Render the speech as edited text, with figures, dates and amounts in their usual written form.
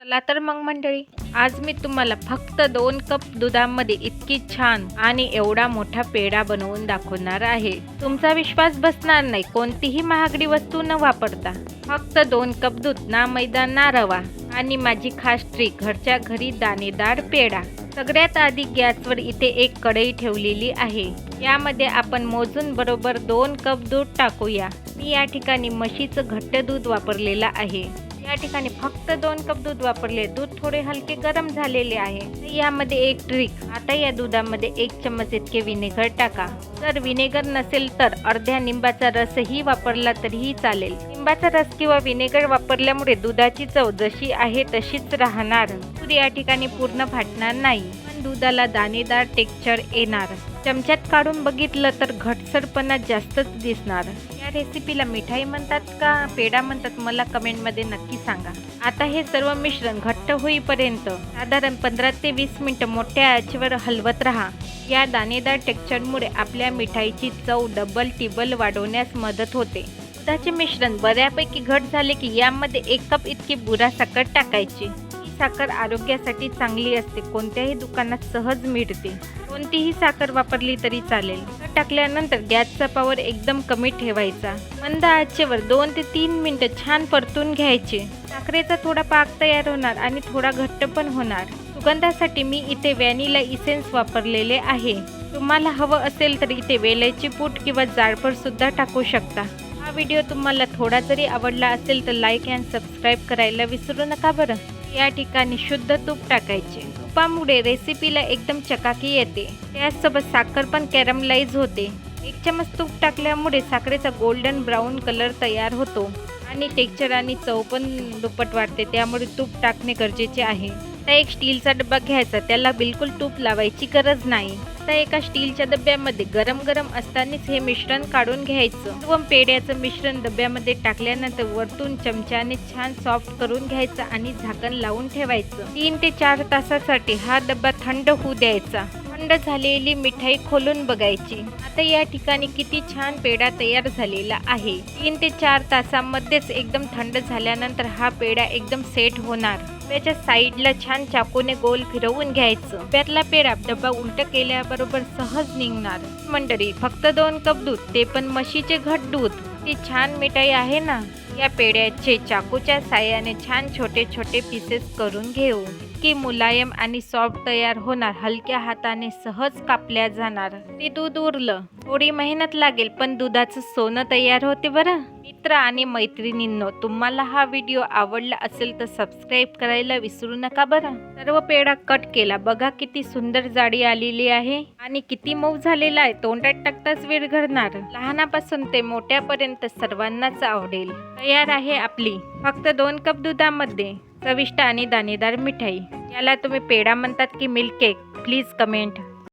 चला तर मग मंडळी, आज मी तुम्हाला फक्त 2 कप दुधामध्ये इतकी छान आणि एवढा मोठा पेढा बनवून दाखवणार आहे. तुमचा विश्वास बसणार नाही कोणतीही महागडी वस्तू न वापरता. फक्त 2 कप दूध, ना मैदा ना रवा आणि माझी खास ट्रिक, घरच्या घरी दाणेदार पेढा. सगळ्यात आधी गॅसवर इथे एक कढई ठेवलेली आहे. यामध्ये आपण मोजून बरोबर 2 कप दूध टाकूया. मी या ठिकाणी म्हशीचं घट्ट दूध वापरलेलं आहे. या ठिकाणी फक्त 2 कप दूध वापरले. दूध थोडे हलके गरम झालेले आहे. यामध्ये एक ट्रिक, आता या दुधामध्ये 1 चम्मच इतके विनेगर टाका. जर विनेगर नसेल तर अर्ध्या निंबाचा रसही वापरला तरीही चालेल. लिंबाचा रस किंवा विनेगर वापरल्यामुळे दुधाची चव जशी आहे तशीच राहणार. दूध या ठिकाणी पूर्ण फाटणार नाही, पण दुधाला दाणेदार टेक्स्चर येणार. चमच्यात काढून बघितलं तर घटसरपणा जास्तच दिसणार. या रेसिपीला मिठाई म्हणतात का पेढा म्हणतात, मला कमेंटमध्ये नक्की सांगा. आता हे सर्व मिश्रण घट्ट होईपर्यंत साधारण 15 ते 20 मिनिटं मोठ्या आचेवर हलवत राहा. या दाणेदार टेक्स्चरमुळे आपल्या मिठाईची चव डबल टिबल वाढवण्यास मदत होते. दुधाचे मिश्रण बऱ्यापैकी घट झाले की यामध्ये 1 कप इतकी बुरा साखर टाकायची. ही साखर आरोग्यासाठी चांगली असते. कोणत्याही दुकानात सहज मिळते. कोणतीही साखर वापरली तरी चालेल. टाकल्यानंतर गॅसचा पॉवर एकदम कमी ठेवायचा. मंद आचेवर 2 ते 3 मिनिटं छान परतून घ्यायचे. साखरेचा थोडा पाक तयार होणार आणि थोडा घट्ट पण होणार. सुगंधासाठी मी इथे व्हॅनिला इसेन्स वापरलेले आहे. तुम्हाला हवं असेल तर इथे वेलची पूड किंवा जायफळ सुद्धा टाकू शकता. हा व्हिडिओ तुम्हाला थोडा जरी आवडला असेल तर लाईक अँड सबस्क्राईब करायला विसरू नका बरं. या ठिकाणी शुद्ध तूप टाकायचे. तुपामुळे रेसिपीला एकदम चकाकी येते. त्याचसोबत साखर पण कॅरमलाइज होते. 1 चमच तूप टाकल्यामुळे साखरेचा गोल्डन ब्राऊन कलर तयार होतो आणि टेक्स्चर आणि चव पण दुप्पट वाढते. त्यामुळे तूप टाकणे गरजेचे आहे. आता एक स्टीलचा डब्बा घ्यायचा. त्याला बिलकुल तूप लावायची गरज नाही. आता एका स्टीलच्या डब्यामध्ये गरम गरम असतानाच हे मिश्रण काढून घ्यायचं. व पेढ्याचं मिश्रण डब्यामध्ये टाकल्यानंतर वरतून चमच्याने छान सॉफ्ट करून घ्यायचं आणि झाकण लावून ठेवायचं. 3 ते 4 तासासाठी हा डब्बा थंड होऊ द्यायचा. थंड झालेली मिठाई खोलून बघायची. आता या ठिकाणी किती छान पेढा तयार झालेला आहे. 3 ते 4 तासामध्येच एकदम थंड झाल्यानंतर हा पेढा एकदम सेट होणार. त्याच्या साईडला छान चाकूने गोल फिरवून घ्यायचं. त्यातला पेढा डब्बा उलट केल्याबरोबर सहज निघणार. मंडळी, फक्त 2 कप दूध, ते पण म्हशीचे घट दूध. ती छान मिठाई आहे ना. या पेढ्याचे चाकूच्या साहाय्याने छान छोटे छोटे पीसेस करून घेऊ. की मुलायम आणि सॉफ्ट तयार होणार. हलक्या हाताने सहज कापल्या जाणार. ते दूध उरलं, थोडी मेहनत लागेल, पण दुधाचं सोनं तयार होते बरं. मित्र आणि मैत्रिणींनो, तुम्हाला हा व्हिडिओ आवडला असेल तर सबस्क्राईब करायला विसरू नका बरं. सर्व पेढा कट केला. बघा किती सुंदर जाडी आलेली आहे आणि किती मऊ झालेला आहे. तोंडात टाकताच विरघळणार. लहानापासून ते मोठ्यापर्यंत सर्वांनाच आवडेल. तयार आहे आपली फक्त 2 कप दुधामध्ये चविष्ट आणि दाणेदार मिठाई. याला तुम्ही पेढा म्हणतात की मिल्क केक? Please comment.